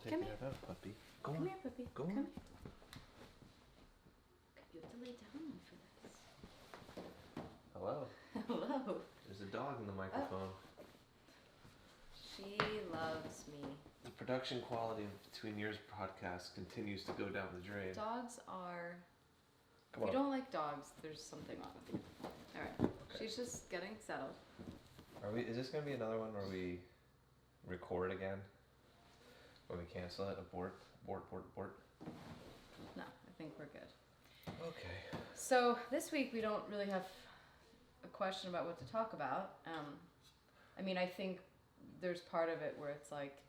taking it out, puppy. Go Come on. here, puppy. Go Come on. here. You have to lay down for this. Hello. Hello. There's a dog in the microphone. She loves me. The production quality of Between Years podcast continues to go down the drain. Dogs are... Come if on. you don't like dogs, there's something wrong with you. Alright. Okay. She's just getting settled. Is this going to be another one where we record again? When we cancel it? Abort? No, I think we're good. Okay. So this week we don't really have a question about what to talk about. I mean, I think there's part of it where it's like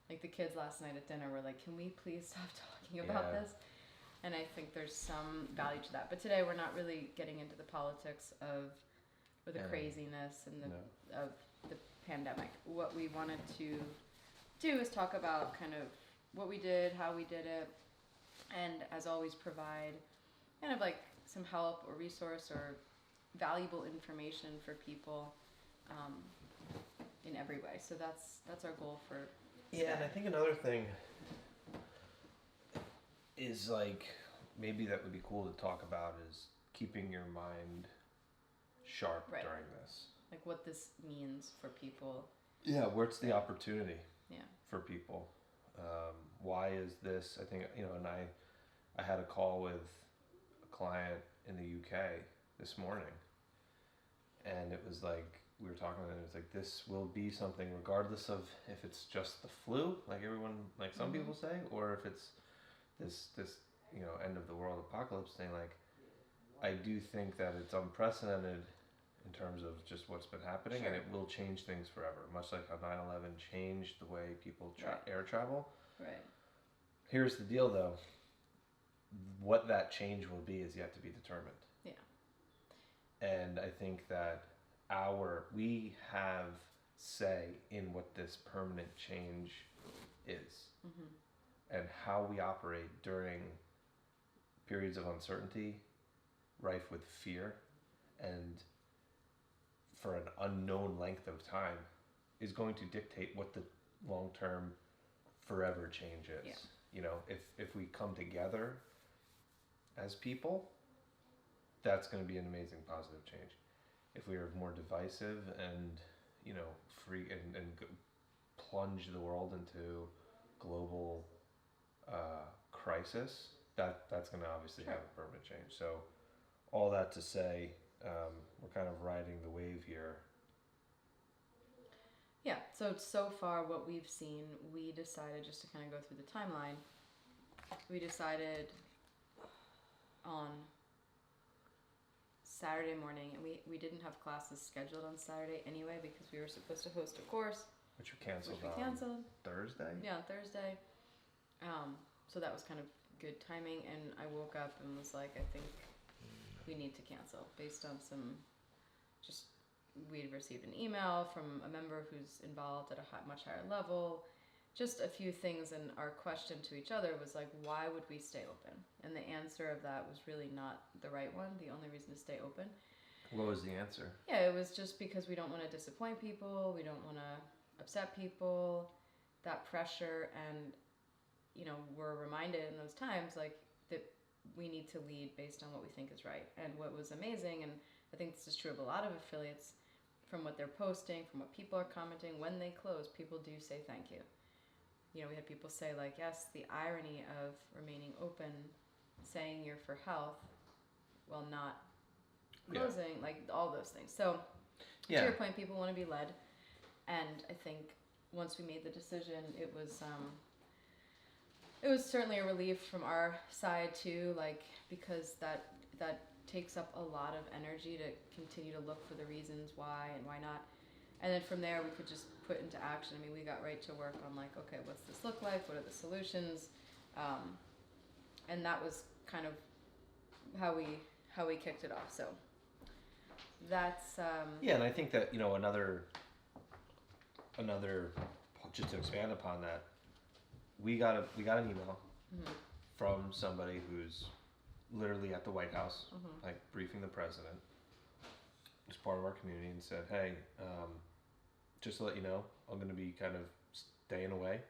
the kids last night at dinner were like, can we please stop talking about this? And I think there's some value to that. But today we're not really getting into the politics of, or the craziness and of the pandemic. What we wanted to do is talk about kind of what we did, how we did it, and as always provide kind of like some help or resource or valuable information for people in every way. So that's our goal for today. Yeah, and I think another thing is like maybe that would be cool to talk about is keeping your mind sharp during this. Like what this means for people. Yeah, where's the opportunity Yeah. for people? Why is this? I think, and I had a call with a client in the UK this morning, and it was like, we were talking and it was like, this will be something regardless of if it's just the flu, like everyone, like some people say, or if it's this end of the world apocalypse thing. Like, I do think that it's unprecedented in terms of just what's been happening, and it will change things forever, much like how 9/11 changed the way people air travel. Right. Here's the deal, though. What that change will be is yet to be determined. Yeah. And I think that we have say in what this permanent change is, and how we operate during periods of uncertainty, rife with fear, and for an unknown length of time, is going to dictate what the long-term forever change is. Yeah. If we come together as people, that's going to be an amazing positive change. If we are more divisive and free and plunge the world into global crisis, that's going to obviously have a permanent change. So all that to say, we're kind of riding the wave here. Yeah, so far what we've seen, we decided, just to kind of go through the timeline, we decided on Saturday morning, and we didn't have classes scheduled on Saturday anyway because we were supposed to host a course. Which we canceled Thursday? Yeah, on Thursday. So that was kind of good timing, and I woke up and was like, I think we need to cancel based on we had received an email from a member who's involved at a much higher level, just a few things, and our question to each other was like, why would we stay open? And the answer of that was really not the right one, the only reason to stay open. What was the answer? Yeah, it was just because we don't want to disappoint people, we don't want to upset people, that pressure, and we're reminded in those times like that we need to lead based on what we think is right. And what was amazing, and I think this is true of a lot of affiliates, from what they're posting, from what people are commenting, when they close, people do say thank you. We had people say like, yes, the irony of remaining open, saying you're for health while not closing, like all those things. So to your point, people want to be led. And I think once we made the decision, it was certainly a relief from our side too, like, because that takes up a lot of energy to continue to look for the reasons why and why not. And then from there, we could just put into action. I mean, we got right to work on like, okay, what's this look like? What are the solutions? And that was kind of how we kicked it off. So that's and I think that another just to expand upon that, we got an email from somebody who's literally at the White House, like briefing the president, as part of our community, and said, hey, just to let you know, I'm going to be kind of staying away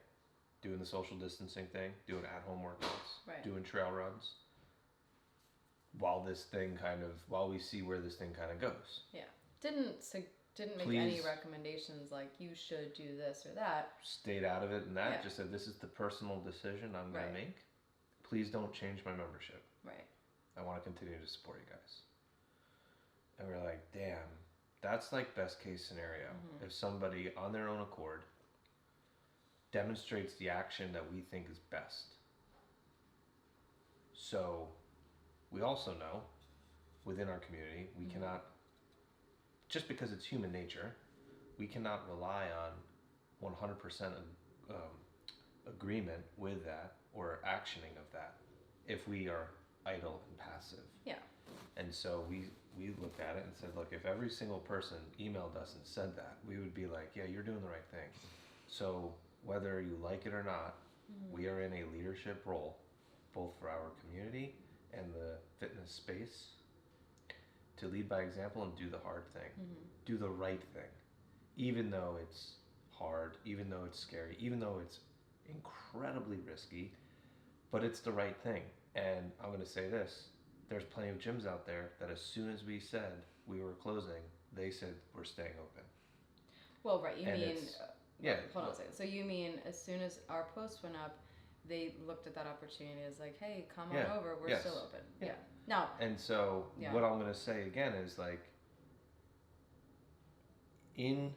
doing the social distancing thing, doing at-home workouts, Right. doing trail runs, while we see where this thing kind of goes. Yeah. Didn't make any recommendations like you should do this or that. Stayed out of it and that. Yeah. Just said, this is the personal decision I'm going to make. Please don't change my membership. Right. I want to continue to support you guys. And we're like, damn, that's like best case scenario. Mm-hmm. If somebody on their own accord demonstrates the action that we think is best. So we also know within our community, we mm-hmm. cannot, just because it's human nature, we cannot rely on 100% agreement with that or actioning of that if we are idle and passive. Yeah. And so we looked at it and said, look, if every single person emailed us and said that, we would be like, yeah, you're doing the right thing. So whether you like it or not, mm-hmm. we are in a leadership role, both for our community and the fitness space, to lead by example and do the hard thing, mm-hmm. do the right thing, even though it's hard, even though it's scary, even though it's incredibly risky, but it's the right thing. And I'm going to say this, there's plenty of gyms out there that as soon as we said we were closing, they said we're staying open. Well, right, you and mean, yeah. Hold on a second. So you mean as soon as our post went up, they looked at that opportunity as like, hey, come on over, we're still open. Yeah. Now. And so what I'm going to say again is like, in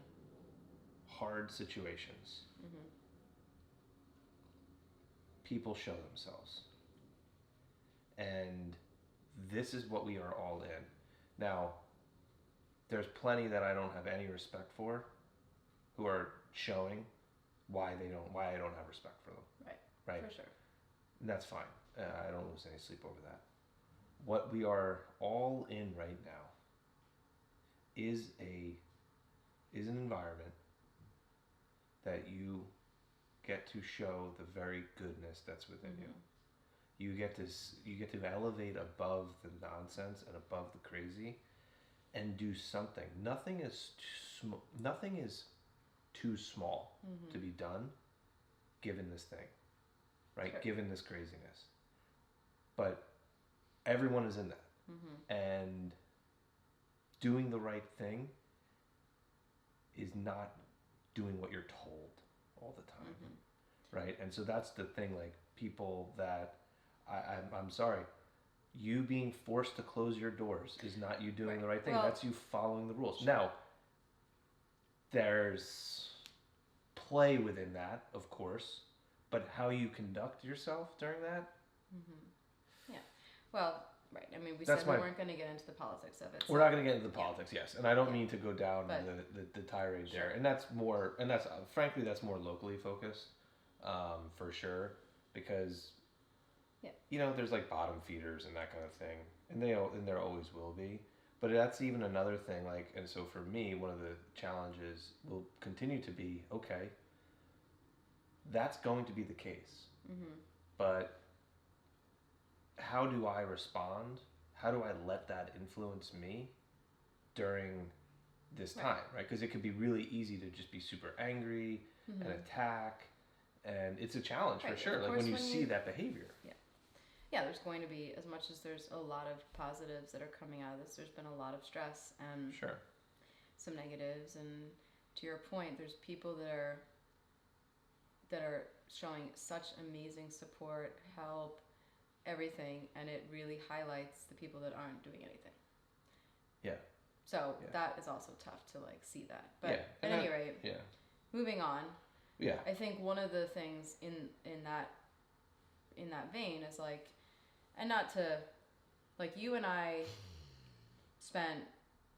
hard situations, mm-hmm. people show themselves. And this is what we are all in. Now, there's plenty that I don't have any respect for who are showing why I don't have respect for them. Right. For sure. And that's fine. I don't lose any sleep over that. What we are all in right now is an environment that you get to show the very goodness that's within mm-hmm. you. You get to elevate above the nonsense and above the crazy, and do something. Nothing is too small mm-hmm. to be done, given this thing, right? Sure. Given this craziness. But everyone is in that, mm-hmm. and doing the right thing is not doing what you're told all the time, mm-hmm. right? And so that's the thing. Like people that I'm sorry, you being forced to close your doors is not you doing the right thing. That's you following the rules. Sure. Now, there's play within that, of course, but how you conduct yourself during that. Mm-hmm. Yeah. Well, right. I mean, we said we weren't going to get into the politics of it. We're not going to get into the politics, yes. And I don't mean to go down the tirade there. And that's frankly, that's more locally focused, for sure, because there's like bottom feeders and that kind of thing, and there always will be. But that's even another thing. Like, and so for me, one of the challenges will continue to be, okay, that's going to be the case, mm-hmm. but how do I respond? How do I let that influence me during this time, right? Because it could be really easy to just be super angry mm-hmm. and attack, and it's a challenge for sure. Like when you see that behavior. Yeah, there's going to be, as much as there's a lot of positives that are coming out of this, there's been a lot of stress and some negatives. And to your point, there's people that are showing such amazing support, help, everything, and it really highlights the people that aren't doing anything. Yeah. So that is also tough to like see that. But at any rate, moving on. Yeah. I think one of the things in that vein is like, and not to, like, you and I spent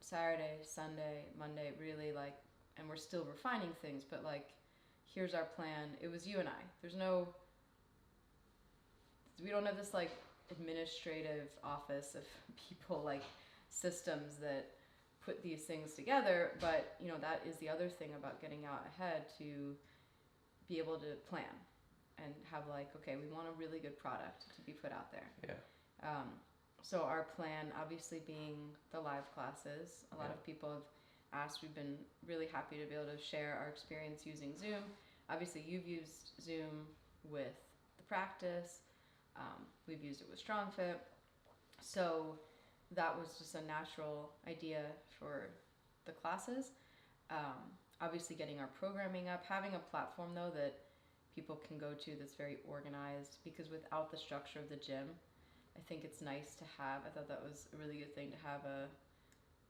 Saturday, Sunday, Monday really like, and we're still refining things, but like, here's our plan. It was you and I. We don't have this like administrative office of people, like systems that put these things together, but that is the other thing about getting out ahead, to be able to plan and have like, okay, we want a really good product to be put out there. Yeah. So our plan, obviously, being the live classes. A lot of people have asked. We've been really happy to be able to share our experience using Zoom. obviously you've used Zoom with the practice. We've used it with StrongFit. So that was just a natural idea for the classes. Obviously getting our programming up, having a platform though that people can go to that's very organized, because without the structure of the gym, I think it's nice to have, I thought that was a really good thing to have a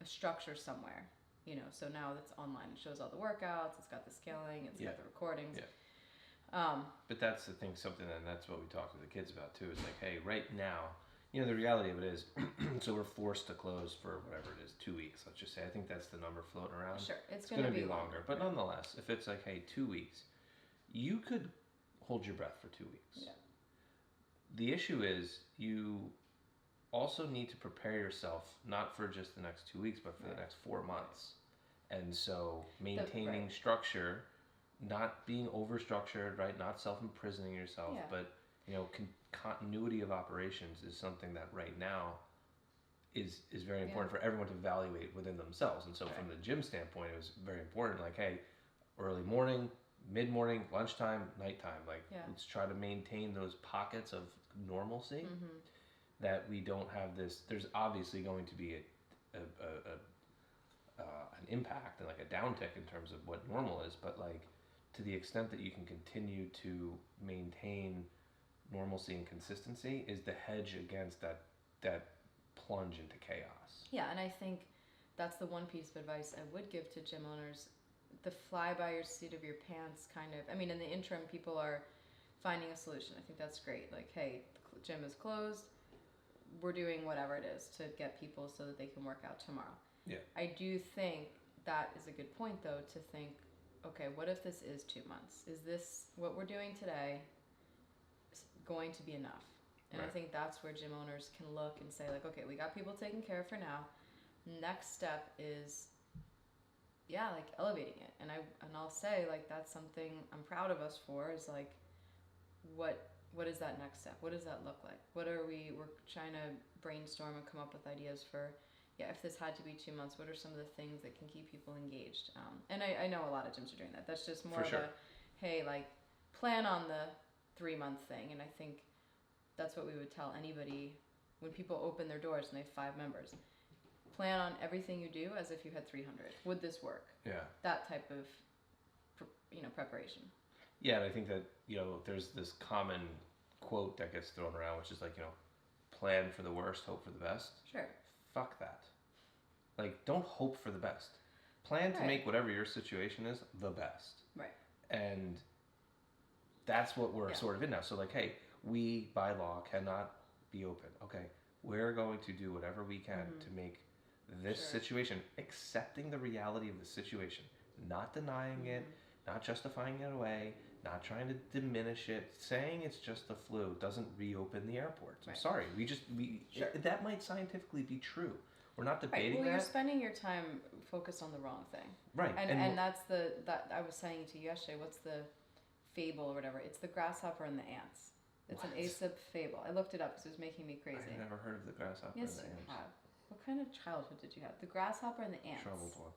structure somewhere, so now it's online. It shows all the workouts, it's got the scaling, it's got the recordings. But that's the thing, and that's what we talked to the kids about too, is like, hey, right now, the reality of it is, so we're forced to close for whatever it is, 2 weeks, let's just say. I think that's the number floating around. Sure, it's going to be longer. But nonetheless, if it's like, hey, 2 weeks, you could hold your breath for 2 weeks. Yeah. The issue is you also need to prepare yourself, not for just the next 2 weeks, but for the next 4 months. And so maintaining structure, not being over-structured, right? Not self-imprisoning yourself, but, continuity of operations is something that right now is very important for everyone to evaluate within themselves. And so from the gym standpoint, it was very important, like, hey, early morning, mid-morning, lunchtime, nighttime, let's try to maintain those pockets of normalcy, that we don't have this. There's obviously going to be an impact and like a downtick in terms of what normal is, but like to the extent that you can continue to maintain normalcy and consistency is the hedge against that plunge into chaos. Yeah, and I think that's the one piece of advice I would give to gym owners. The fly by your seat of your pants kind of, I mean, in the interim, people are finding a solution. I think that's great. Like, hey, the gym is closed. We're doing whatever it is to get people so that they can work out tomorrow. Yeah. I do think that is a good point, though, to think, okay, what if this is 2 months? Is this what we're doing today going to be enough? And I think that's where gym owners can look and say, like, okay, we got people taken care of for now. Next step is, like elevating it. And I'll say, like, that's something I'm proud of us for, is like, what is that next step? What does that look like? We're trying to brainstorm and come up with ideas for, if this had to be 2 months, what are some of the things that can keep people engaged? And I know a lot of gyms are doing that. That's just more of a, hey, like, plan on the 3-month thing. And I think that's what we would tell anybody when people open their doors and they have 5 members. Plan on everything you do as if you had 300. Would this work? Yeah. That type of, preparation. Yeah, and I think that, there's this common quote that gets thrown around, which is like, plan for the worst, hope for the best. Sure. Fuck that. Like, don't hope for the best. Plan to make whatever your situation is the best. Right. And that's what we're sort of in now. So like, hey, we by law cannot be open. Okay, we're going to do whatever we can to make this situation, accepting the reality of the situation, not denying it, not justifying it away, not trying to diminish it. Saying it's just the flu doesn't reopen the airports. I'm sorry. That might scientifically be true. We're not debating that. You're spending your time focused on the wrong thing. Right. And that's that I was saying to you yesterday, what's the fable or whatever? It's the grasshopper and the ants. It's an Aesop fable. I looked it up because it was making me crazy. I've never heard of the grasshopper and the ants. Yes, you have. What kind of childhood did you have? The grasshopper and the ants. Troubled one.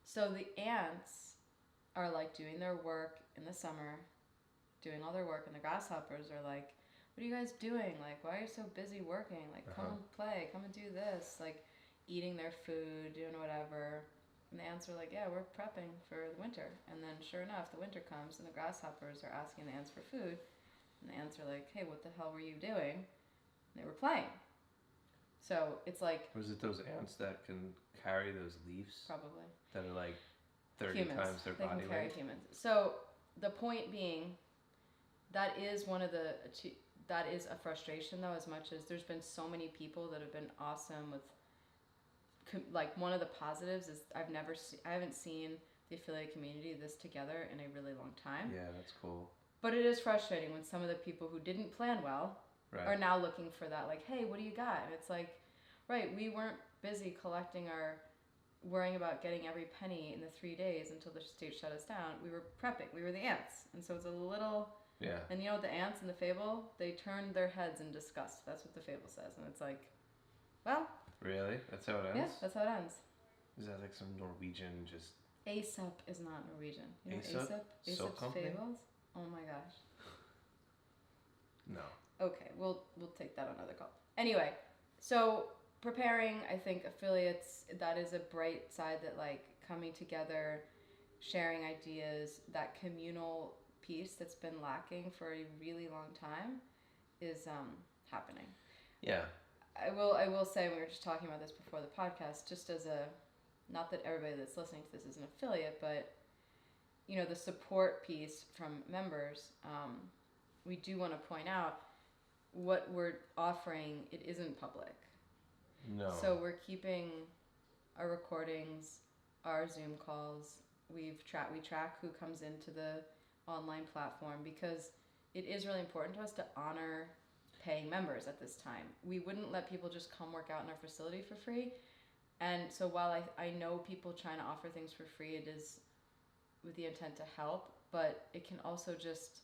So the ants are like doing their work in the summer, doing all their work, and the grasshoppers are like, what are you guys doing? Like, why are you so busy working? Like, come and play, come and do this. Like, eating their food, doing whatever. And the ants are like, yeah, we're prepping for the winter. And then sure enough, the winter comes and the grasshoppers are asking the ants for food. And the ants are like, hey, what the hell were you doing? And they were playing. So it's like... Was it those ants that can carry those leaves? Probably. That are like 30 humans. times their body weight? They can carry humans. So the point being, that is that is a frustration though, as much as there's been so many people that have been awesome with... Like, one of the positives is I haven't seen the affiliate community this together in a really long time. Yeah, that's cool. But it is frustrating when some of the people who didn't plan well are now looking for that, like, hey, what do you got? And it's like, right, we weren't busy worrying about getting every penny in the 3 days until the state shut us down. We were prepping. We were the ants. And so it's a little... Yeah. And you know what, the ants in the fable, they turned their heads in disgust. That's what the fable says. And it's like, well... Really? That's how it ends? Yeah, that's how it ends. Is that like some Norwegian just Aesop is not Norwegian. You know Aesop? Aesop? Soap Aesop's company? Fables? Oh my gosh. No. Okay, we'll take that on another call. Anyway, so preparing, I think affiliates, that is a bright side, that like coming together, sharing ideas, that communal piece that's been lacking for a really long time is happening. Yeah. I will say, we were just talking about this before the podcast, just as a, not that everybody that's listening to this is an affiliate, but you know, the support piece from members, we do want to point out what we're offering, it isn't public. No. So we're keeping our recordings, our Zoom calls. We track who comes into the online platform, because it is really important to us to honor paying members at this time. We wouldn't let people just come work out in our facility for free. And so while I know people trying to offer things for free, it is with the intent to help, but it can also just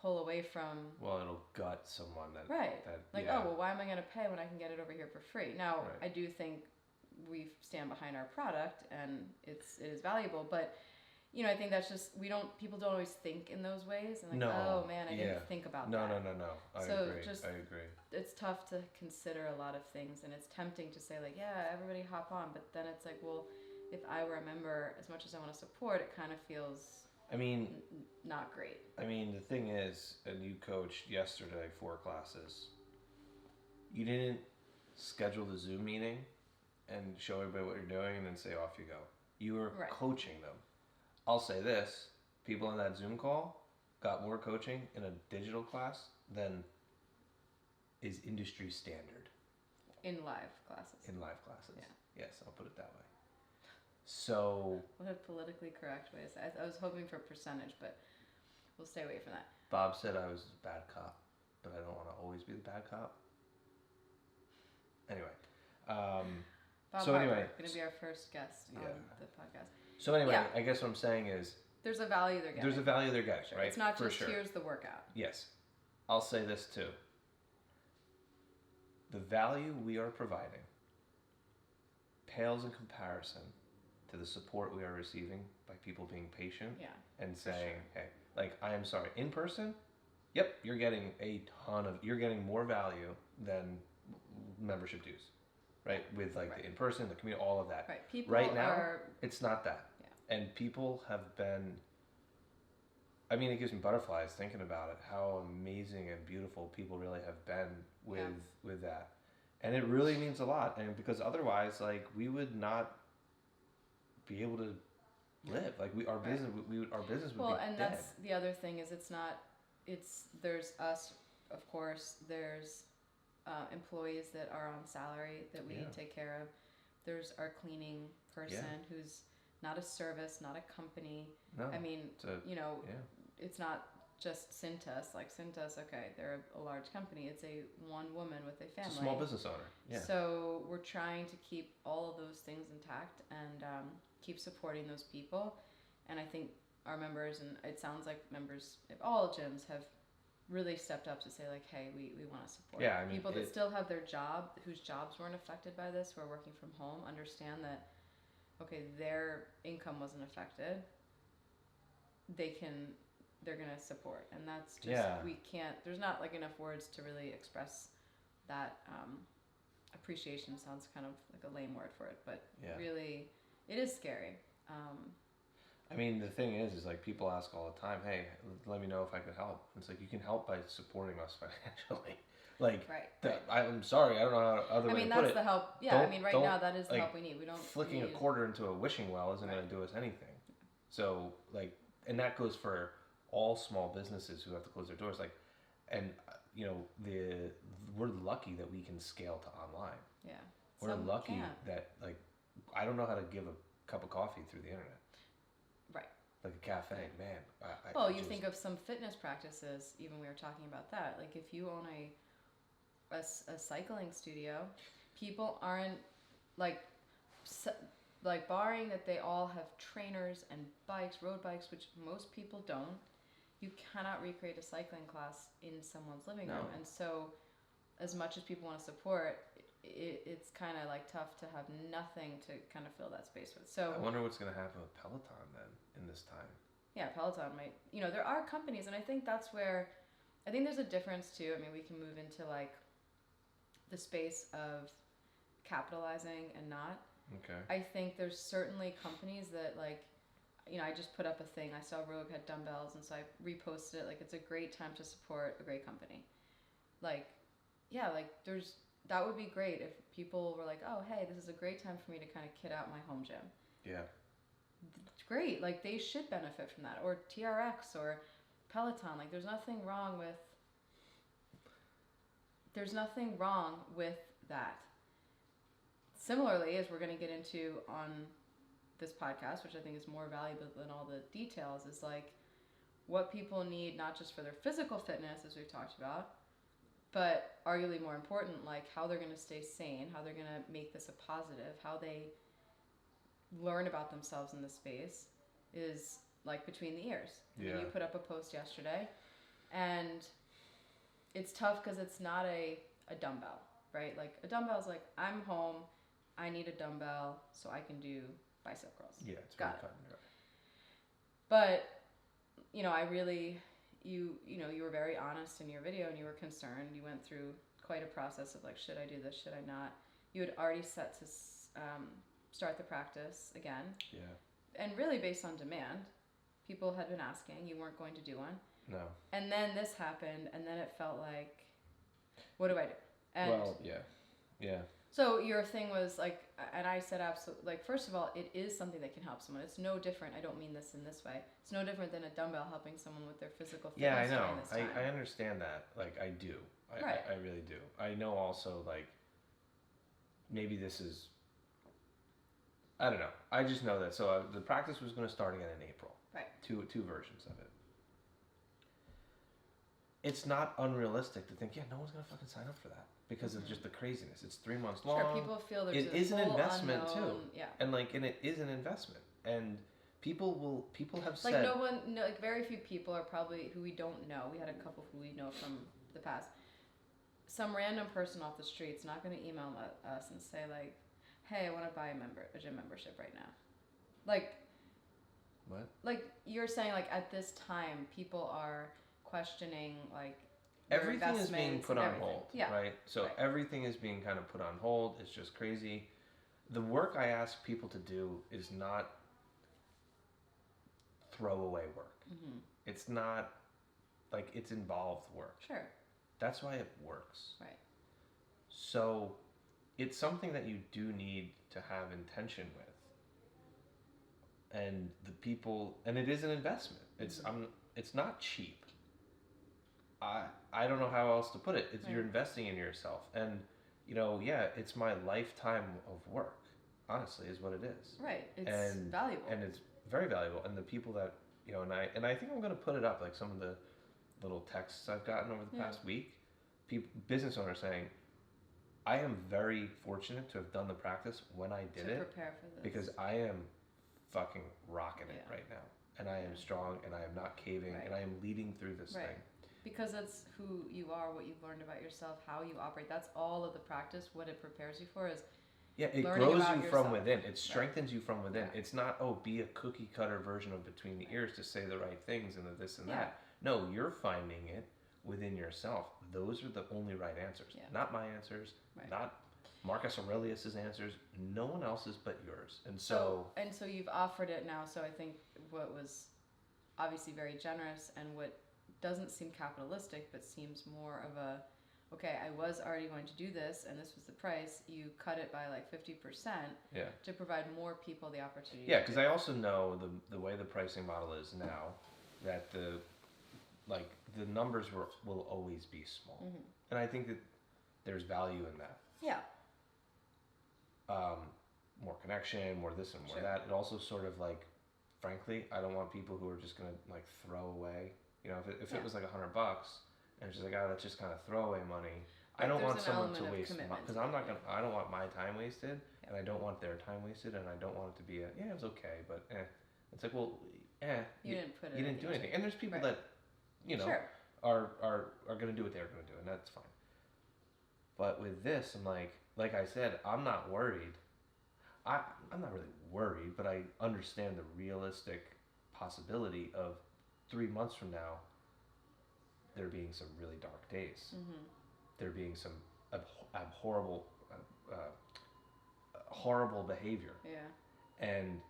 pull away from, well, it'll gut someone that right, that like, yeah. oh well, why am I going to pay when I can get it over here for free? Now, Right. I do think we stand behind our product and it is valuable, but you know, I think that's just, people don't always think in those ways, and like, No. oh man, I Yeah. didn't think about No, that. no. I So agree. just- I agree. It's tough to consider a lot of things, and it's tempting to say like, yeah, everybody hop on, but then it's like, well, if I were a member, as much as I want to support, it kind of feels I mean, not great. I mean, the thing is, and you coached yesterday 4 classes. You didn't schedule the Zoom meeting and show everybody what you're doing and then say off you go. You were Right. coaching them. I'll say this: people on that Zoom call got more coaching in a digital class than is industry standard In live classes. in live classes. Yeah. Yes, I'll put it that way. So What a politically correct way to say it. I was hoping for percentage, but we'll stay away from that. Bob said I was a bad cop, but I don't want to always be the bad cop. Anyway, Bob So Harper, anyway, going to be our first guest on yeah. the podcast. so anyway, Yeah. I guess what I'm saying is There's a value they're getting. there's a value they're getting, Sure. right? It's not For just sure. here's the workout. Yes, I'll say this too. The value we are providing pales in comparison to the support we are receiving by people being patient Yeah. and saying, "Hey, like I am sorry." In person, yep, you're getting you're getting more value than membership dues, right? With like Right. the in person, the community, all of that. Right. People Right now, are. It's not that. Yeah. And people have been. I mean, it gives me butterflies thinking about it. How amazing and beautiful people really have been with that, and it really means a lot. And because otherwise, like we would not be able to live. Like our Right. business, our business would Well, be and dead. that's the other thing, is there's us, of course, there's employees that are on salary that we Yeah. take care of. There's our cleaning person who's not a service, not a company. No, I mean, it's a, you know, yeah. it's not just Cintas. Like Cintas, okay, they're a large company. It's a one woman with a family. It's a small business owner. Yeah. So we're trying to keep all of those things intact and keep supporting those people. And I think our members, and it sounds like members of all gyms, have really stepped up to say like, hey, we want to support. Yeah, I mean, people that still have their job, whose jobs weren't affected by this, who are working from home, understand that, okay, their income wasn't affected. They're gonna support, and that's just we can't. There's not like enough words to really express that. Appreciation sounds kind of like a lame word for it, but really, it is scary. I mean, the thing is like people ask all the time, "Hey, let me know if I can help." It's like you can help by supporting us financially. Like, right. I'm sorry, I don't know how other way to put that's it. the help. Yeah, I mean, right now that is the like, help we need. We don't flicking need a quarter into a wishing well isn't Right. going to do us anything. So like, and that goes for all small businesses who have to close their doors. Like, and you know, we're lucky that we can scale to online. Yeah, We're some lucky can't. that like, I don't know how to give a cup of coffee through the internet. Right. Like a cafe, man. Well, you think of some fitness practices. Even we were talking about that. Like if you own a cycling studio, people aren't like barring that they all have trainers and bikes, road bikes, which most people don't. You cannot recreate a cycling class in someone's living room, and so as much as people want to support, it's kind of like tough to have nothing to kind of fill that space with. So I wonder what's going to happen with Peloton then in this time. Yeah, Peloton might, there are companies, and I think that's where, I think there's a difference too. I mean, we can move into like the space of capitalizing and not. Okay. I think there's certainly companies that like, I just put up a thing. I saw Rogue had dumbbells, and so I reposted it. Like, it's a great time to support a great company. Like, yeah, like that would be great if people were like, oh, hey, this is a great time for me to kind of kid out my home gym. Yeah. It's great. Like, they should benefit from that. Or TRX or Peloton. Like, there's nothing wrong with that. Similarly, as we're going to get into on this podcast, which I think is more valuable than all the details, is like what people need, not just for their physical fitness, as we've talked about, but arguably more important, like how they're going to stay sane, how they're going to make this a positive, how they learn about themselves in this space is like between the ears. Yeah. I mean, you put up a post yesterday, and it's tough because it's not a dumbbell, right? Like a dumbbell is like, I'm home, I need a dumbbell so I can do bicep curls. Yeah, it's Got very it. cut and dry. But, I really, you were very honest in your video, and you were concerned. You went through quite a process of like, should I do this? Should I not? You had already set to start the practice again. Yeah. And really based on demand. People had been asking. You weren't going to do one. No. And then this happened, and then it felt like, what do I do? And well, yeah. Yeah. so your thing was like, and I said absolutely, like, first of all, it is something that can help someone. It's no different. I don't mean this in this way. It's no different than a dumbbell helping someone with their physical fitness. Yeah, I know. during this time. I understand that. Like, I do. Right. I really do. I know also, like, maybe this is, I don't know. I just know that. So the practice was going to start again in April. Right. Two versions of it. It's not unrealistic to think, yeah, no one's going to fucking sign up for that because of just the craziness. It's 3 months long. Sure, people feel there's it is an investment unknown, too. Yeah. And it is an investment. And people have like said, like very few people are probably who we don't know. We had a couple who we know from the past. Some random person off the street's not going to email us and say like, hey, I want to buy a gym membership right now. Like, what? Like you're saying, like at this time, people are questioning like their everything is being put on hold, yeah. Right? So right. Everything is being kind of put on hold. It's just crazy. The work I ask people to do is not throwaway work. Mm-hmm. It's not like it's involved work. Sure. That's why it works. Right. So it's something that you do need to have intention with. And the people, and it is an investment. It's not cheap. I don't know how else to put it. It's right. You're investing in yourself, and yeah, it's my lifetime of work. Honestly, is what it is. Right. It's valuable. And it's very valuable. And the people that and I think I'm going to put it up, like some of the little texts I've gotten over the past week. Business owners saying, I am very fortunate to have done the practice when I did it. Prepare for this. Because I am fucking rocking it right now. And I am strong, and I am not caving, and I am leading through this thing. Because that's who you are, what you've learned about yourself, how you operate. That's all of the practice. What it prepares you for is it grows you from within. It strengthens you from within. It's not, be a cookie cutter version of between the ears to say the right things and the this and that. No, you're finding it within yourself. Those are the only right answers. Not my answers, not Marcus Aurelius's answers, no one else's but yours. And so you've offered it now. So I think what was obviously very generous and what doesn't seem capitalistic but seems more of a, okay, I was already going to do this and this was the price, you cut it by like 50% to provide more people the opportunity. Yeah, because I also know the way the pricing model is now, that the numbers will always be small. Mm-hmm. And I think that there's value in that. Yeah. More connection, more this and more that. It also sort of like, frankly, I don't want people who are just going to like throw away. If it was like $100 and it's just like, that's just kind of throwaway money. I don't want someone to waste because I don't want my time wasted, and I don't want their time wasted, and I don't want it to be it was okay, but It's like, well, you didn't put it. You didn't do anything. And there's people that, are going to do what they're going to do, and that's fine. But with this, I'm like, like I said, I'm not worried. I'm not really worried, but I understand the realistic possibility of 3 months from now there being some really dark days. Mm-hmm. There being some abhorrible, horrible behavior. Yeah. And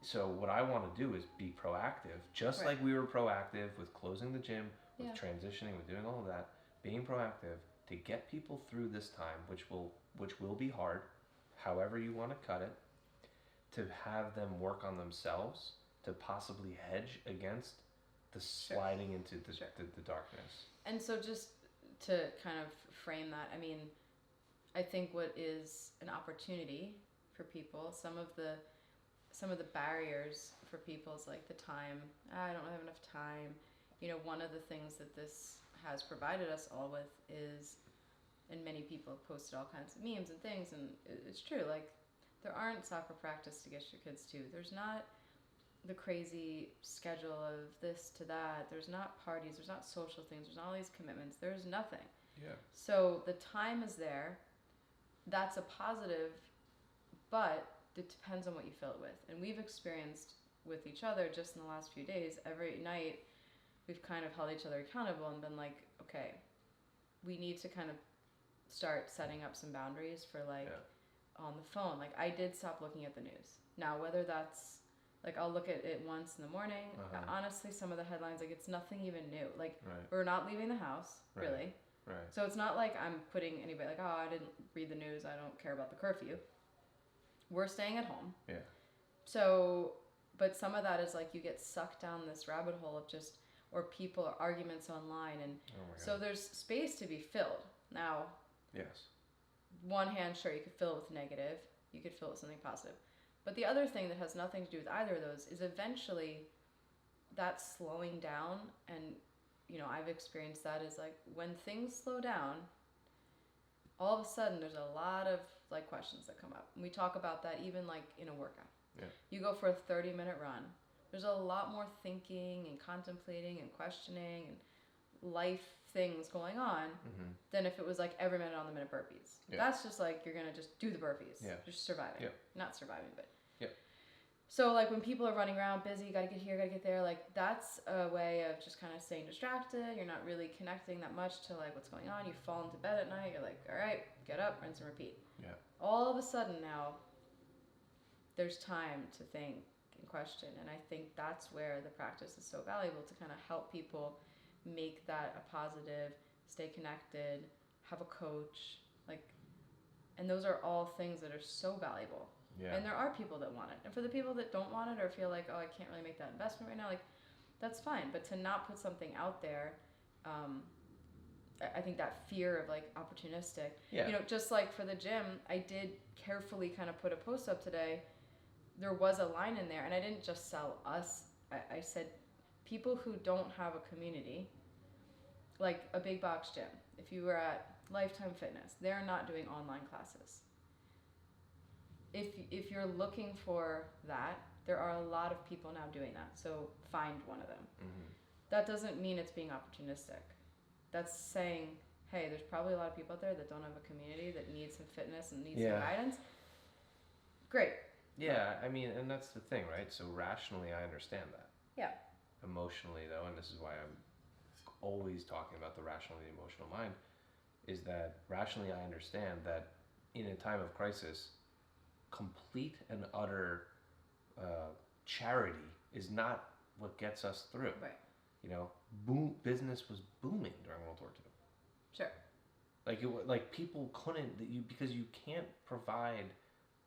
so what I want to do is be proactive, just Right. like we were proactive with closing the gym, with Yeah. transitioning, with doing all of that, being proactive to get people through this time, which will be hard, however you want to cut it, to have them work on themselves to possibly hedge against the sliding into the darkness. And so just to kind of frame that, I mean, I think what is an opportunity for people, some of the barriers for people is like the time. I don't have enough time. You know, one of the things that this has provided us all with is, and many people have posted all kinds of memes and things, and it's true, like, there aren't soccer practice to get your kids to. There's not the crazy schedule of this to that. There's not parties. There's not social things. There's not all these commitments. There's nothing. Yeah. So the time is there. That's a positive, but it depends on what you fill it with. And we've experienced with each other just in the last few days, every night we've kind of held each other accountable and been like, okay, we need to kind of start setting up some boundaries for like on the phone. Like I did stop looking at the news. Now, whether that's like I'll look at it once in the morning. Honestly, some of the headlines, like it's nothing even new. Like we're not leaving the house, really. Right. So it's not like I'm putting anybody like, oh, I didn't read the news. I don't care about the curfew. We're staying at home. Yeah. So, but some of that is like you get sucked down this rabbit hole of just, or people or arguments online. And so there's space to be filled. Now, yes. One hand, sure, you could fill it with negative. You could fill it with something positive. But the other thing that has nothing to do with either of those is eventually that slowing down. And, you know, I've experienced that is like when things slow down, all of a sudden there's a lot of like questions that come up. And we talk about that even like in a workout. Yeah. You go for a 30-minute run. There's a lot more thinking and contemplating and questioning and life things going on than if it was like every minute on the minute burpees. Yeah. That's just like you're gonna just do the burpees. Yeah. Just surviving. Yeah. Not surviving, but so like when people are running around busy, gotta get here, gotta get there, like that's a way of just kind of staying distracted. You're not really connecting that much to like what's going on. You fall into bed at night, you're like, all right, get up, rinse and repeat. Yeah. All of a sudden now there's time to think and question, and I think that's where the practice is so valuable, to kind of help people make that a positive, stay connected, have a coach, like, and those are all things that are so valuable. Yeah. And there are people that want it. And for the people that don't want it or feel like, oh, I can't really make that investment right now, like, that's fine. But to not put something out there, I think that fear of, like, opportunistic. Yeah. You know, just like for the gym, I did carefully kind of put a post up today. There was a line in there, and I didn't just sell us. I said people who don't have a community, like a big box gym. If you were at Lifetime Fitness, they're not doing online classes. If you're looking for that, there are a lot of people now doing that. So find one of them. Mm-hmm. That doesn't mean it's being opportunistic. That's saying, hey, there's probably a lot of people out there that don't have a community, that need some fitness and need some guidance. Great. Yeah, I mean, and that's the thing, right? So rationally, I understand that. Yeah. Emotionally, though, and this is why I'm always talking about the rational and the emotional mind, is that rationally I understand that in a time of crisis, complete and utter charity is not what gets us through. Right. You know, business was booming during World War II. Sure. Like people couldn't, because you can't provide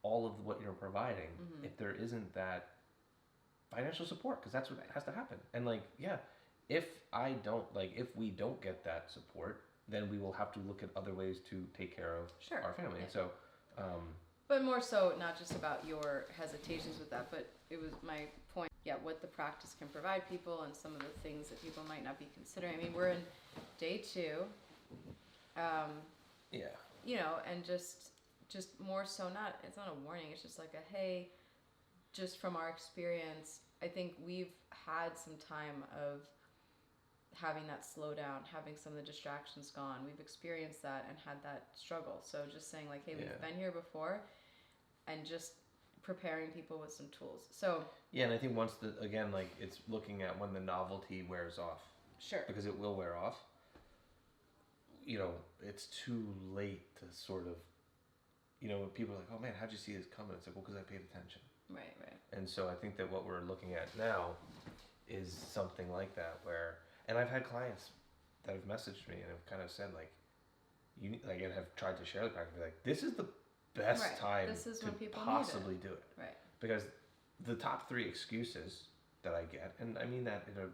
all of what you're providing if there isn't that financial support, because that's what has to happen. And like, yeah, if we don't get that support, then we will have to look at other ways to take care of our family. Yeah. So, but more so, not just about your hesitations with that, but it was my point. Yeah, what the practice can provide people and some of the things that people might not be considering. I mean, we're in day 2. Yeah. You know, and just more so, it's not a warning, it's just like a, hey, just from our experience, I think we've had some time of having that slowdown, having some of the distractions gone. We've experienced that and had that struggle. So just saying like, hey, Yeah. we've been here before, and just preparing people with some tools. So Yeah, and I think once again, like it's looking at when the novelty wears off, sure, because it will wear off. You know, it's too late to sort of, you know, people are like, oh man, how'd you see this coming? It's like, well, because I paid attention. right. And so I think that what we're looking at now is something like that where, and I've had clients that have messaged me and have kind of said like, you like, and have tried to share the practice, like, this is the best Right. time This is to when people possibly do it. Right. Because the top 3 excuses that I get, and I mean that in a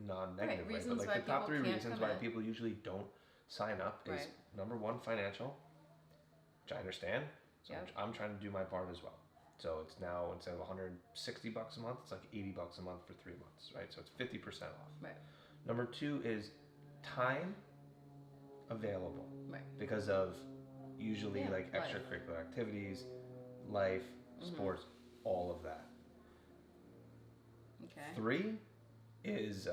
non-negative way, but like the top 3 reasons why people usually don't sign up is number 1, financial, which I understand. So I'm trying to do my part as well. So it's now, instead of $160 a month, it's like $80 a month for 3 months, right? So it's 50% off. Right. Number 2 is time available. Right. Because of usually like extracurricular activities, life, sports, all of that. Okay. 3 is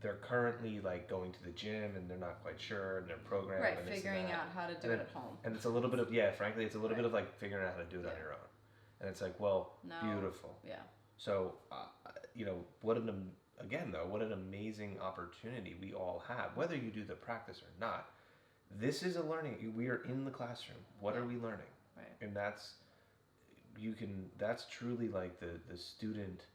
they're currently like going to the gym and they're not quite sure and they're programmed. Right, and figuring out how to do it at home. And it's a little bit of, frankly, it's a little bit of like figuring out how to do it on your own. And it's like, well, beautiful. Yeah. So, you know, what an amazing opportunity we all have, whether you do the practice or not. This is a learning. We are in the classroom. What are we learning? Right. And that's truly like the student.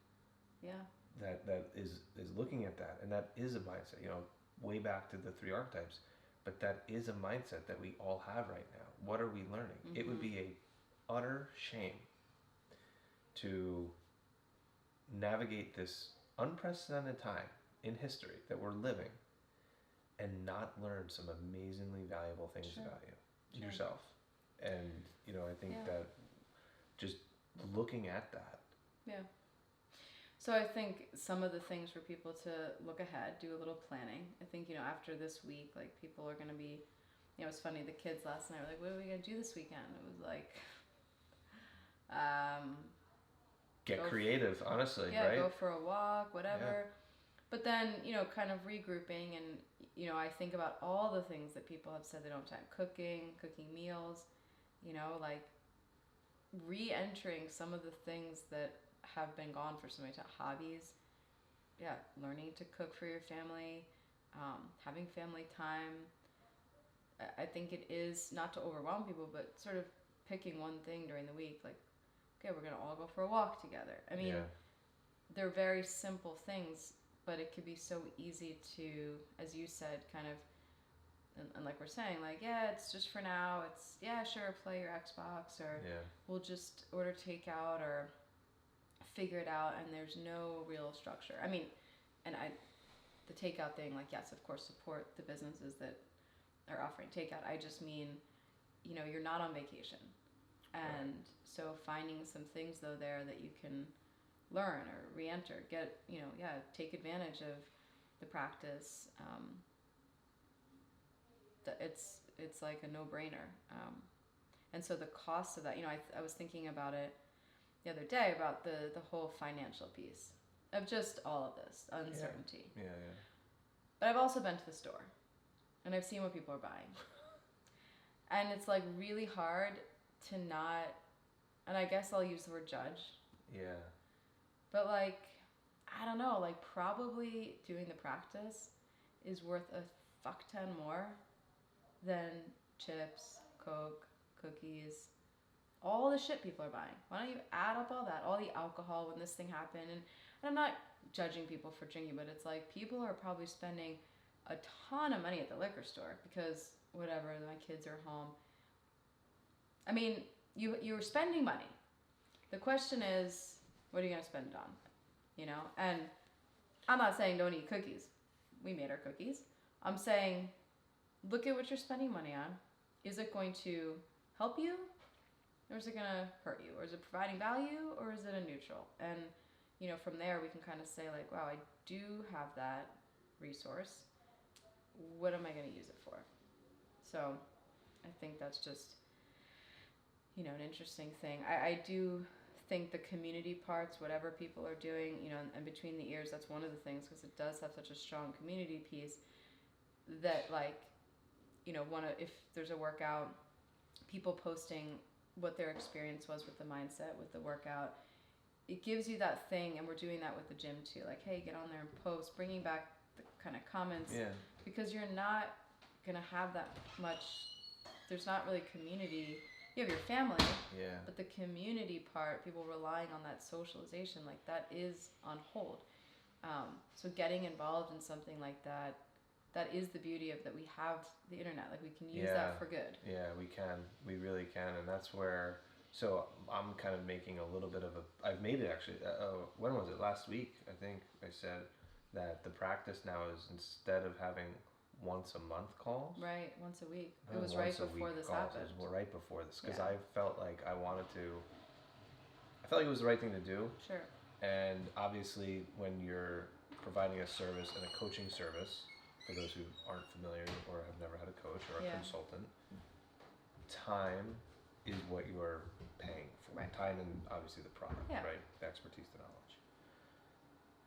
Yeah. That is looking at that, and that is a mindset. You know, way back to the 3 archetypes, but that is a mindset that we all have right now. What are we learning? It would be a utter shame to navigate this unprecedented time in history that we're living and not learn some amazingly valuable things about you, yourself. And, you know, I think that just looking at that. Yeah. So I think some of the things for people to look ahead, do a little planning. I think, you know, after this week, like people are going to be, you know, it's funny, the kids last night were like, what are we going to do this weekend? It was like, get creative, honestly, right? Go for a walk, whatever. But then, you know, kind of regrouping, and, you know, I think about all the things that people have said they don't have time. Cooking meals, you know, like re-entering some of the things that have been gone for so many times. Hobbies, learning to cook for your family, having family time. I think it is, not to overwhelm people, but sort of picking one thing during the week, like, okay, we're going to all go for a walk together. I mean, they're very simple things, but it could be so easy to, as you said, kind of, and like we're saying, like, it's just for now. It's, sure, play your Xbox, or we'll just order takeout, or figure it out, and there's no real structure. I mean, the takeout thing, like, yes, of course, support the businesses that are offering takeout. I just mean, you know, you're not on vacation. And so finding some things, though, there that you can learn or re-enter, get, you know, take advantage of the practice. It's like a no-brainer. And so the cost of that, you know, I was thinking about it the other day, about the whole financial piece of just all of this uncertainty. Yeah. But I've also been to the store, and I've seen what people are buying. And it's like really hard to not, and I guess I'll use the word judge. Yeah. But like, I don't know, like probably doing the practice is worth a fuck ton more than chips, Coke, cookies, all the shit people are buying. Why don't you add up all that, all the alcohol when this thing happened? And I'm not judging people for drinking, but it's like people are probably spending a ton of money at the liquor store because whatever, my kids are home. I mean, you're spending money. The question is, what are you going to spend it on? You know? And I'm not saying don't eat cookies. We made our cookies. I'm saying, look at what you're spending money on. Is it going to help you? Or is it going to hurt you? Or is it providing value? Or is it a neutral? And, you know, from there we can kind of say like, wow, I do have that resource. What am I going to use it for? So I think that's just, you know, an interesting thing. I do think the community parts, whatever people are doing, you know, and between the ears, that's one of the things, because it does have such a strong community piece that, like, you know, if there's a workout, people posting what their experience was with the mindset, with the workout, it gives you that thing, and we're doing that with the gym too. Like, hey, get on there and post, bringing back the kind of comments, because you're not gonna have that much. There's not really community. You have your family, but the community part, people relying on that socialization, like that is on hold. So getting involved in something like that, that is the beauty of that we have the internet. Like we can use that for good. Yeah, we can. We really can, and that's where. So I'm kind of making a little bit of a. I've made it actually. When was it? Last week, I think I said that the practice now is, instead of having once a month calls. Right, once a week. It was right before this happened. It was right before this, because I felt like I felt like it was the right thing to do. Sure. And obviously, when you're providing a service and a coaching service, for those who aren't familiar or have never had a coach or a consultant, time is what you are paying for. Right. Time and obviously the product, right? The expertise, the knowledge.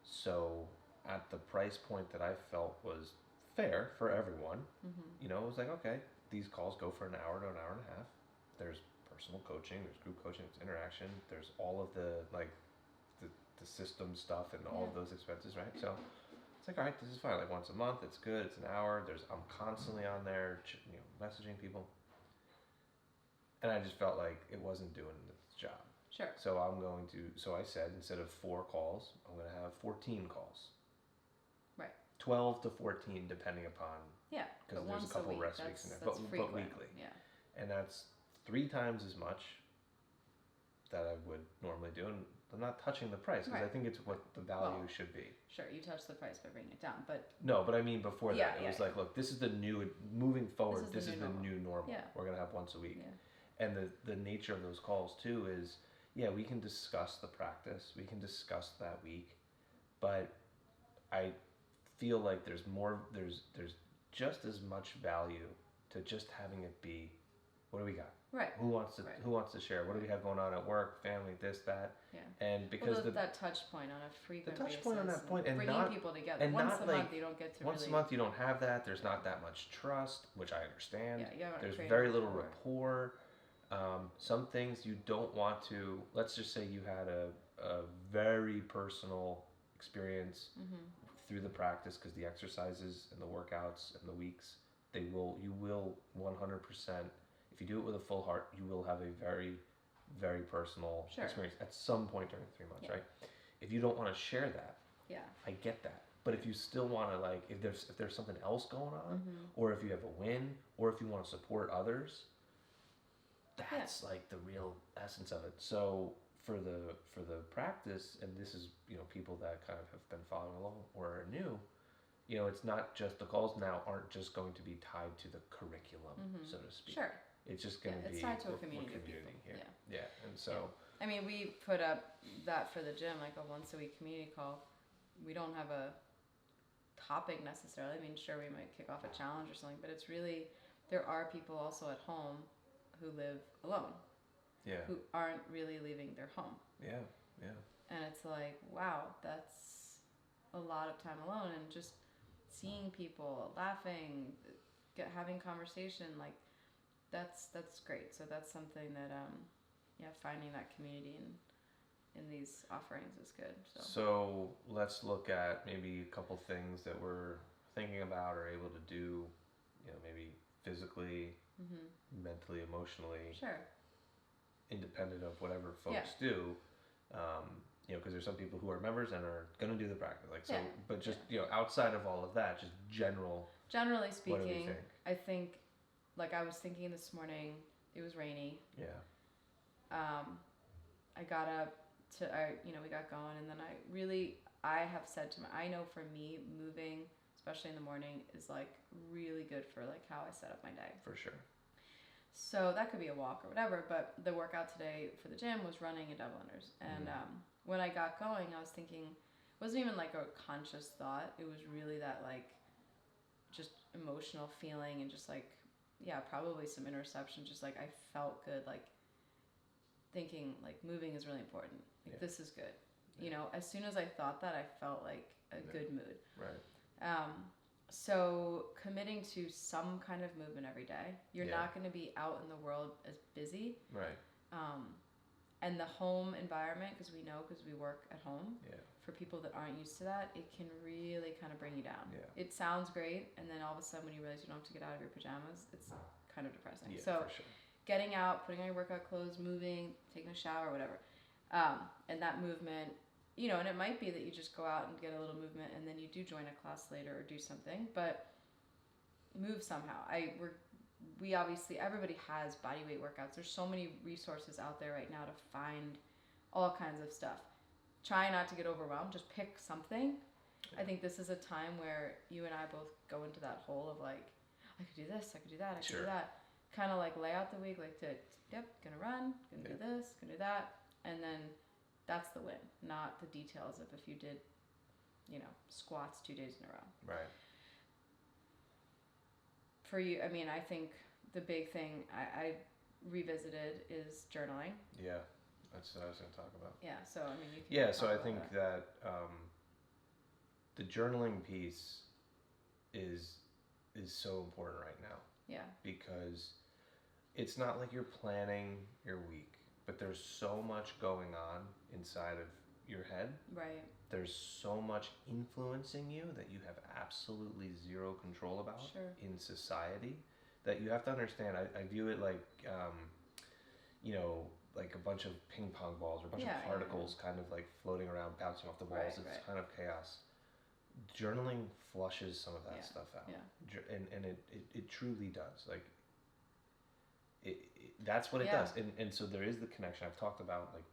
So at the price point that I felt was fair for everyone, you know, it was like, okay, these calls go for an hour to an hour and a half. There's personal coaching, there's group coaching, there's interaction, there's all of the the system stuff and all of those expenses, right? So it's like, all right, this is fine. Like once a month, it's good. It's an hour. I'm constantly on there, you know, messaging people. And I just felt like it wasn't doing its job. Sure. So so I said, instead of 4 calls, I'm going to have 14 calls. Right. 12 to 14, depending upon. Yeah. Because there's a couple rest weeks in there. But weekly. Yeah. And that's 3 times as much that I would normally do. And I'm not touching the price, because I think it's what the value should be. Sure, you touch the price by bringing it down, but... No, but I mean before that, it was like, look, this is the new, moving forward, this is the new normal. Yeah. We're going to have once a week. Yeah. And the nature of those calls too is, we can discuss the practice, we can discuss that week, but I feel like there's just as much value to just having it be, what do we got? Right. Who wants to share? What do we have going on at work, family, this, that? Yeah. And because that touch point on a frequent basis. The touch point on that point, and bringing people together. And once not a month, you don't get to once a month you don't have that. There's not that much trust, which I understand. Yeah, there's very little rapport. Some things you don't want to. Let's just say you had a very personal experience through the practice, because the exercises and the workouts and the weeks, you will 100%. If you do it with a full heart, you will have a very, very personal experience at some point during the 3 months, right? If you don't want to share that, I get that. But if you still want to, like, if there's something else going on, or if you have a win, or if you want to support others, that's like the real essence of it. So for the practice, and this is, you know, people that kind of have been following along or are new, you know, it's not just, the calls now aren't just going to be tied to the curriculum, so to speak. Sure. It's just going to be, it's tied to a community here. Yeah. Yeah, and so. I mean, we put up that for the gym, like a once a week community call. We don't have a topic necessarily. I mean, sure, we might kick off a challenge or something, but it's really, there are people also at home who live alone. Yeah. Who aren't really leaving their home. Yeah, yeah. And it's like, wow, that's a lot of time alone, and just seeing people laughing, having conversation, like that's great. So that's something that finding that community in these offerings is good. So let's look at maybe a couple things that we're thinking about or able to do, you know, maybe physically, mentally, emotionally, independent of whatever folks do. You know, because there's some people who are members and are going to do the practice, like, so, but just, you know, outside of all of that, just generally speaking, what do we think? I think, like, I was thinking this morning, it was rainy. Yeah. I got up we got going, and then I have said to I know for me, moving, especially in the morning, is like really good for like how I set up my day. For sure. So that could be a walk or whatever, but the workout today for the gym was running and double unders. And when I got going, I was thinking, it wasn't even like a conscious thought. It was really that like just emotional feeling, and just like, probably some interception. Just like I felt good. Like thinking like moving is really important. Like Yeah. this is good. Yeah. You know, as soon as I thought that, I felt like a Yeah. good mood. Right. So committing to some kind of movement every day. You're Yeah. not going to be out in the world as busy. Right. And the home environment, because we work at home. Yeah. For people that aren't used to that, it can really kind of bring you down. Yeah. It sounds great, and then all of a sudden when you realize you don't have to get out of your pajamas, it's kind of depressing. Yeah, So for sure. getting out, putting on your workout clothes, moving, taking a shower, whatever. And that movement, you know, and it might be that you just go out and get a little movement and then you do join a class later or do something, but move somehow. We obviously, everybody has body weight workouts. There's so many resources out there right now to find all kinds of stuff. Try not to get overwhelmed. Just pick something. I think this is a time where you and I both go into that hole of like, I could do this, I could do that, I could do that. Kind of like lay out the week, like, gonna run, gonna do this, gonna do that. And then that's the win, not the details of if you did, you know, squats 2 days in a row. Right. For you, I mean, I think the big thing I revisited is journaling. Yeah, that's what I was going to talk about. Yeah, so I mean, you can. Yeah, so I think that the journaling piece is so important right now. Yeah. Because it's not like you're planning your week, but there's so much going on inside of your head. Right. There's so much influencing you that you have absolutely zero control about in society that you have to understand. I view it like, you know, like a bunch of ping pong balls or a bunch of particles kind of like floating around, bouncing off the walls. It's kind of chaos. Journaling flushes some of that stuff out. Yeah. And it truly does. Like, that's what it does. And so there is the connection. I've talked about like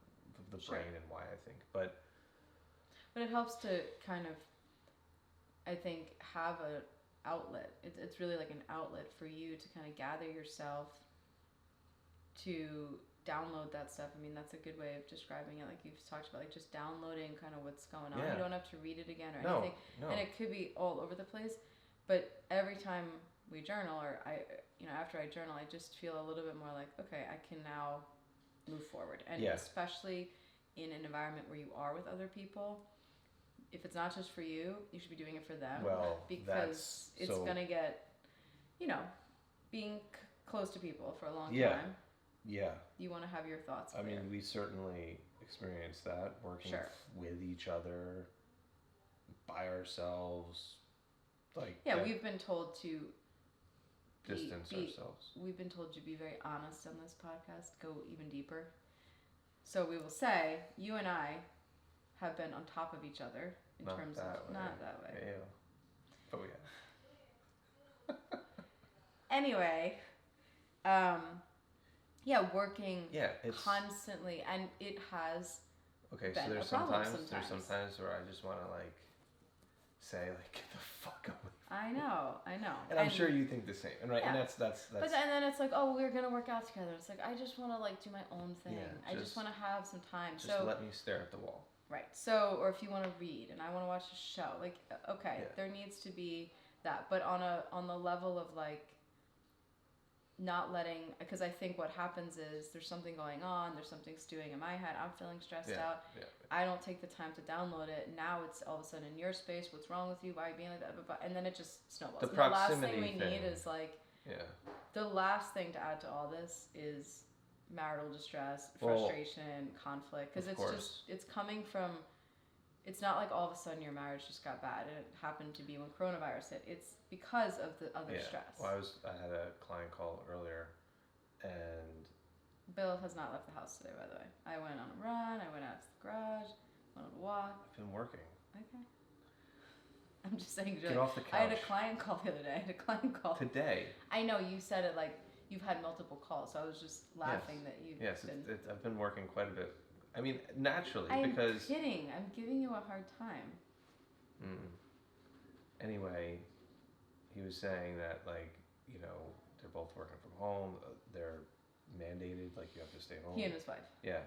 the brain and why I think, but it helps to kind of, I think, have an outlet. It's really like an outlet for you to kind of gather yourself, to download that stuff. I mean, that's a good way of describing it. Like you've talked about, like just downloading kind of what's going on. You don't have to read it again or anything. No. And it could be all over the place. But every time we journal, or after I journal, I just feel a little bit more like, okay, I can now move forward. And especially in an environment where you are with other people, if it's not just for you, you should be doing it for them. Well, because it's going to get, being close to people for a long time. Yeah. You want to have your thoughts clear. I mean, we certainly experienced that working with each other, by ourselves. Like we've been told to distance ourselves. We've been told to be very honest on this podcast, go even deeper. So we will say, you and I have been on top of each other in terms of not that way. Yeah. Oh yeah. Anyway, working constantly, and it has. Okay, so there's sometimes where I just want to like say like get the fuck away. I know. And I'm sure you think the same, and and that's. But then it's like, oh, we're gonna work out together. It's like I just want to like do my own thing. I just want to have some time. Just let me stare at the wall. Right. So, or if you want to read and I want to watch a show, like, okay, there needs to be that, but on the level of like not letting, because I think what happens is there's something going on, there's something stewing in my head, I'm feeling stressed out. I don't take the time to download it. Now it's all of a sudden in your space. What's wrong with you? Why are you being like that? And then it just snowballs. The last thing we need is like, the last thing to add to all this is marital distress, frustration, conflict, because it's coming from, it's not like all of a sudden your marriage just got bad and it happened to be when coronavirus hit. It's because of the other stress. Well, I had a client call earlier, and Bill has not left the house today, by the way. I went on a run, I went out to the garage, went on a walk. I've been working. Okay. I'm just saying, get off the couch. I had a client call the other day. Today. I know, you said it like you've had multiple calls, so I was just laughing that you've been... I've been working quite a bit. I mean, naturally, because... I'm kidding. I'm giving you a hard time. Anyway, he was saying that, like, they're both working from home. They're mandated, like, you have to stay home. He and his wife. Yeah.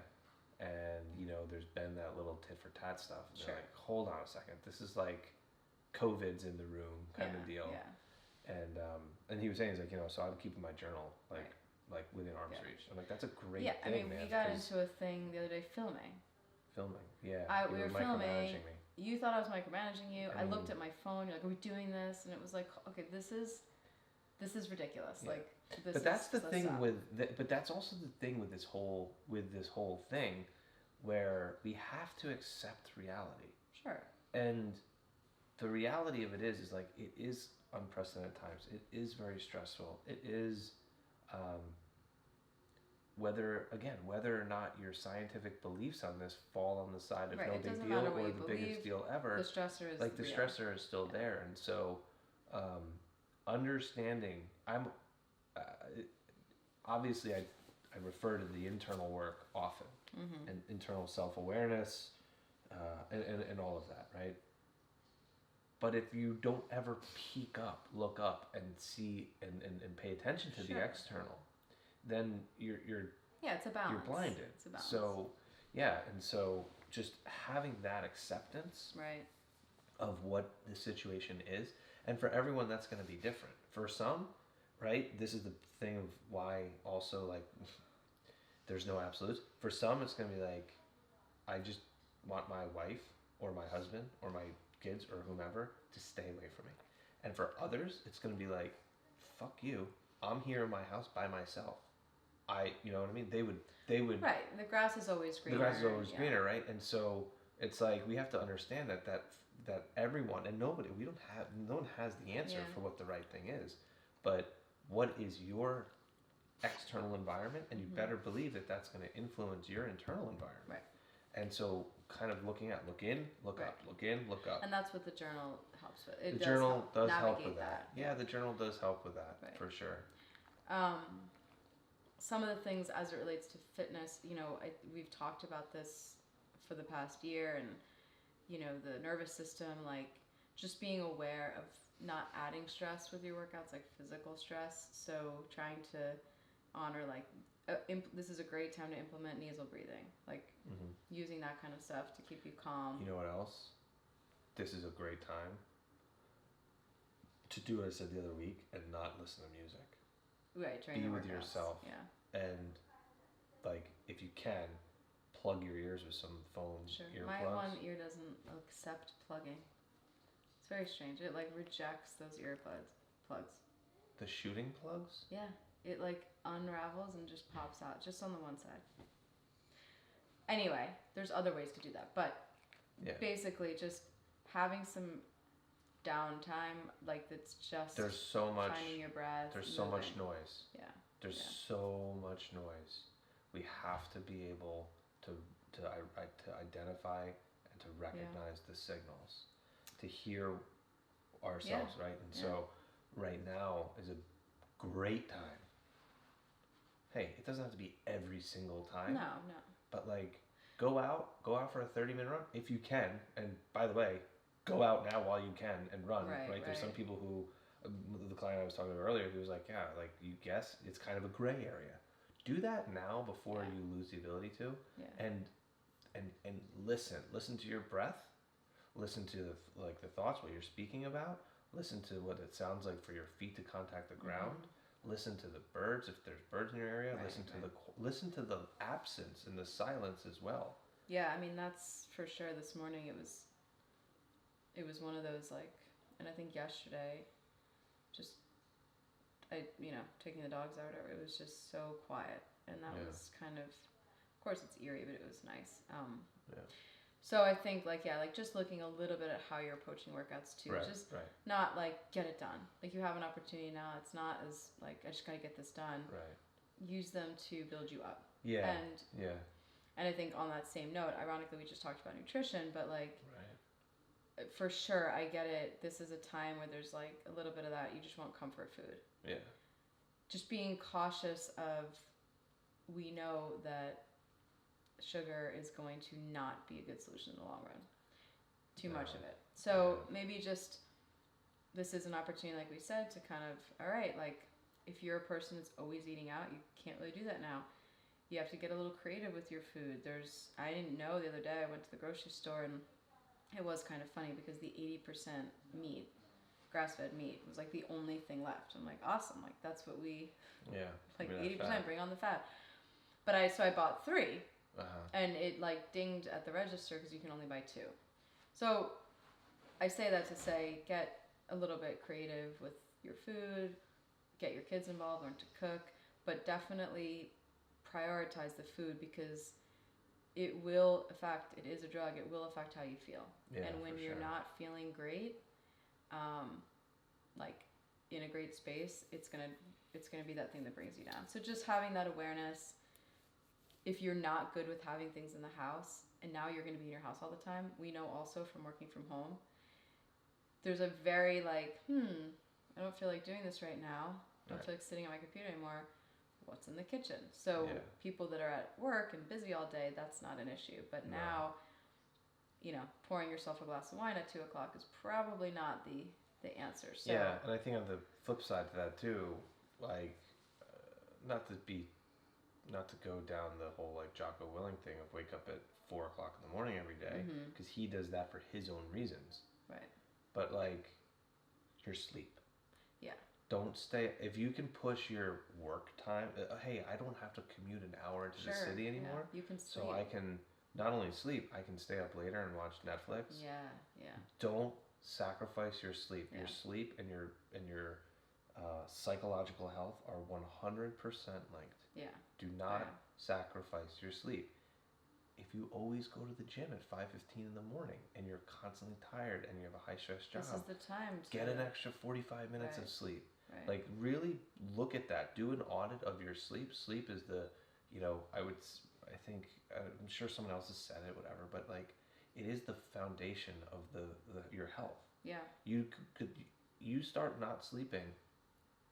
And, there's been that little tit-for-tat stuff. And they're like, hold on a second. This is like COVID's in the room kind of deal. Yeah. And he was saying, he's like, so I'm keeping my journal, like, like within arm's Yeah. reach. I'm like, that's a great Yeah, thing, I mean, man. we got 'Cause into a thing the other day filming. filming, yeah, you We were were filming. micromanaging me. You thought I was micromanaging you. I mean, looked at my phone. You're like, "Are we doing this?" And it was like, "Okay, this is ridiculous." Yeah. Like, this. But that's the let's thing stop. but that's also the thing with this whole thing, where we have to accept reality. Sure. And the reality of it is like, it is unprecedented times. It is very stressful. It is, um, whether or not your scientific beliefs on this fall on the side of Right, no it big doesn't deal matter what or you the believe, biggest deal ever, The stressor is like the real. stressor is still Yeah. there. And so, understanding, uh, obviously I refer to the internal work often, Mm-hmm. and internal self-awareness, and all of that, right? But if you don't ever look up and see and pay attention to Sure. the external, then you're Yeah, it's a balance. you're blinded. It's a balance. So yeah, and so just having that acceptance Right. of what the situation is, and for everyone that's going to be different. For some, right, this is the thing of why also, like, there's no absolutes. For some, it's going to be like, I just want my wife or my husband or my kids or whomever to stay away from me. And for others, it's going to be like, fuck you, I'm here in my house by myself. You know what I mean? They would. Right. The grass is always greener. The grass is always yeah. greener, right? And so it's like, we have to understand that everyone, and no one has the answer Yeah. for what the right thing is, but what is your external environment, and you Mhm. better believe that that's going to influence your internal environment. Right. And so, kind of look in, look Right. up, look in, look up. And that's what the journal helps with. It The does journal help does help navigate with that. Yeah, the journal does help with that, Right. for sure. Some of the things as it relates to fitness, we've talked about this for the past year, and the nervous system, like just being aware of not adding stress with your workouts, like physical stress. So trying to honor, like, this is a great time to implement nasal breathing, like using that kind of stuff to keep you calm. You know what else? This is a great time to do what I said the other week and not listen to music. Right, Be with workouts. yourself. Yeah. And, like, if you can, plug your ears with some phone Sure. earplugs. My one ear doesn't accept plugging. It's very strange. It like rejects those plugs. The shooting plugs? Yeah. It like unravels and just pops out just on the one side. Anyway, there's other ways to do that, but Yeah. basically just having some downtime, like that's just There's so much. finding your breath. There's so much moving. noise. Yeah. There's Yeah. so much noise. We have to be able to identify and to recognize the signals, to hear ourselves, right? And so, right now is a great time. Hey, it doesn't have to be every single time. No. But like, go out for a 30-minute run if you can. And by the way, go out now while you can and run. Right. There's some people who, the client I was talking to earlier, he was like, yeah, like, you guess it's kind of a gray area. Do that now before you lose the ability to. Yeah. And listen to your breath. Listen to the thoughts, what you're speaking about. Listen to what it sounds like for your feet to contact the ground. Listen to the birds if there's birds in your area. Listen to the absence and the silence as well. Yeah, I mean that's for sure. This morning it was one of those, like, and I think yesterday, just taking the dogs out, or it was just so quiet, and that was kind of course it's eerie, but it was nice. So I think just looking a little bit at how you're approaching workouts too. Right. Not like get it done. Like you have an opportunity now. It's not as like I just gotta get this done. Right. Use them to build you up. Yeah. And I think on that same note, ironically, we just talked about nutrition, but like, for sure, I get it. This is a time where there's like a little bit of that. You just want comfort food. Yeah. Just being cautious of, we know that sugar is going to not be a good solution in the long run. Too much of it. So maybe just, this is an opportunity, like we said, to kind of, all right, like if you're a person that's always eating out, you can't really do that now. You have to get a little creative with your food. I didn't know the other day, I went to the grocery store and it was kind of funny because the 80% meat grass-fed meat. It was like the only thing left. I'm like, awesome. Like that's what we like 80% bring on the fat. But I bought 3, and it like dinged at the register because you can only buy 2. So I say that to say get a little bit creative with your food, get your kids involved, learn to cook, but definitely prioritize the food because it will affect, it is a drug, it will affect how you feel. And when you're not feeling great, like in a great space, it's gonna be that thing that brings you down. So just having that awareness, if you're not good with having things in the house, and now you're gonna be in your house all the time, we know also from working from home, there's a very like, I don't feel like doing this right now. I don't feel like sitting at my computer anymore. What's in the kitchen? So people that are at work and busy all day, that's not an issue. But now, you know, pouring yourself a glass of wine at 2 o'clock is probably not the answer. So, yeah, and I think on the flip side to that too, like, not to go down the whole like Jocko Willing thing of wake up at 4 o'clock in the morning every day, because he does that for his own reasons. Right. But like, your sleep. Yeah. Don't stay, if you can push your work time, hey, I don't have to commute an hour into the city anymore. Yeah. You can sleep. So I can not only sleep, I can stay up later and watch Netflix. Yeah. Don't sacrifice your sleep. Your sleep and your psychological health are 100% linked. Yeah. Do not sacrifice your sleep. If you always go to the gym at 5:15 in the morning and you're constantly tired and you have a high stress job, this is the time to get an extra 45 minutes of sleep. Right. Like really look at that. Do an audit of your sleep. Sleep is the, you know, I think I'm sure someone else has said it, whatever, but like it is the foundation of your health. Yeah. You start not sleeping,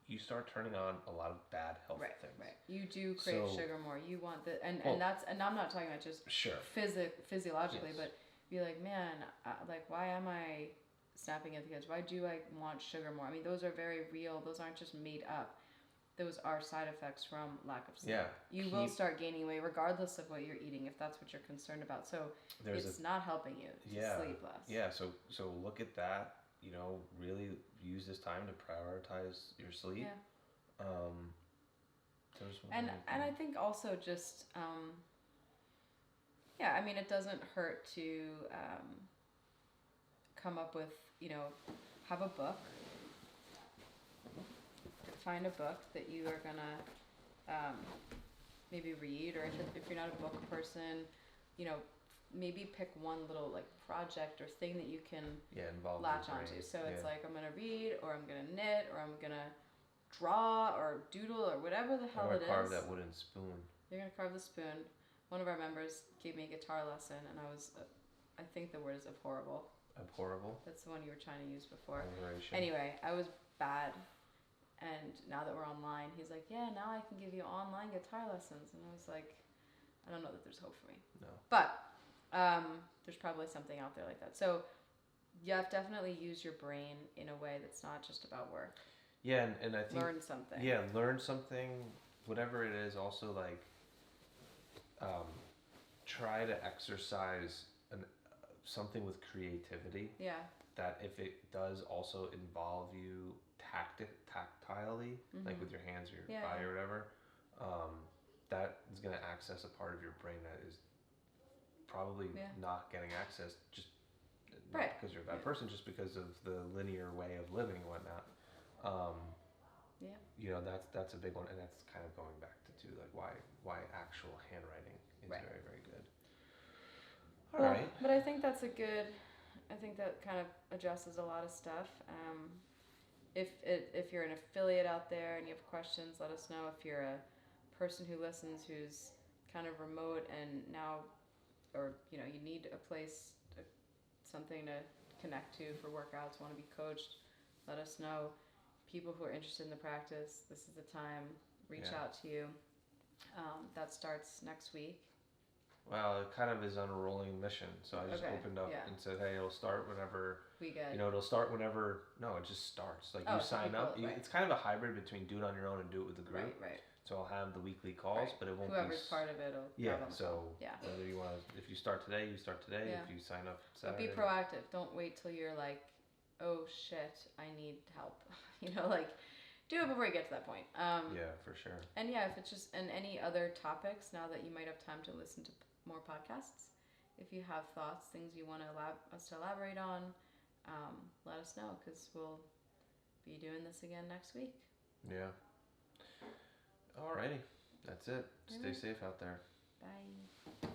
you start turning on a lot of bad health things. Right. You do crave sugar more. You want and that's, and I'm not talking about just physiologically, but be like, man, like why am I snapping at the kids? Why do I want sugar more? I mean, those are very real. Those aren't just made up. Those are side effects from lack of sleep. Yeah. You will start gaining weight regardless of what you're eating if that's what you're concerned about. So it's not helping you to sleep less. Yeah. So look at that. You know, really use this time to prioritize your sleep. Yeah. And I think also just I mean, it doesn't hurt to come up with, you know, have a book. Find a book that you are gonna maybe read, or if you're not a book person, you know, maybe pick one little like project or thing that you can latch onto. So it's like I'm gonna read, or I'm gonna knit, or I'm gonna draw or doodle or whatever the hell it is. Carve that wooden spoon. You're gonna carve the spoon. One of our members gave me a guitar lesson, and I was, I think the word is abhorrible. Abhorrible? That's the one you were trying to use before. Abhorration. Anyway, I was bad. And now that we're online, he's like, yeah, now I can give you online guitar lessons. And I was like, I don't know that there's hope for me. No. But there's probably something out there like that. So you have to definitely use your brain in a way that's not just about work. Yeah, and I think... Learn something. Yeah, learn something, whatever it is. Also, like, try to exercise something with creativity. Yeah. That if it does also involve you tactilely, like with your hands or your body or whatever, that is going to access a part of your brain that is probably not getting access just not because you're a bad person, just because of the linear way of living and whatnot. You know, that's a big one, and that's kind of going back to like why actual handwriting is very, very good. All right. But I think that's I think that kind of addresses a lot of stuff. If you're an affiliate out there and you have questions, let us know. If you're a person who listens who's kind of remote and now, or you know, you need a place, something to connect to for workouts, want to be coached, let us know. People who are interested in the practice, this is the time. Reach out to you. That starts next week. Well, it kind of is on a rolling mission. So I just opened up and said, hey, it'll start whenever. It'll start whenever. No, it just starts. Like you sign up. It's kind of a hybrid between do it on your own and do it with a group. Right. So I'll have the weekly calls, but it won't Whoever's part of it will grab on the call. Whether you want to, if you start today, you start today. If you sign up Saturday. But be proactive. Don't wait till you're like oh shit, I need help. You know, like do it before you get to that point. Yeah, for sure. And yeah, if it's just, and any other topics now that you might have time to listen to more podcasts, if you have thoughts, things you want us to elaborate on, let us know, because we'll be doing this again next week. Yeah. Alrighty. That's it. Stay safe out there. Bye.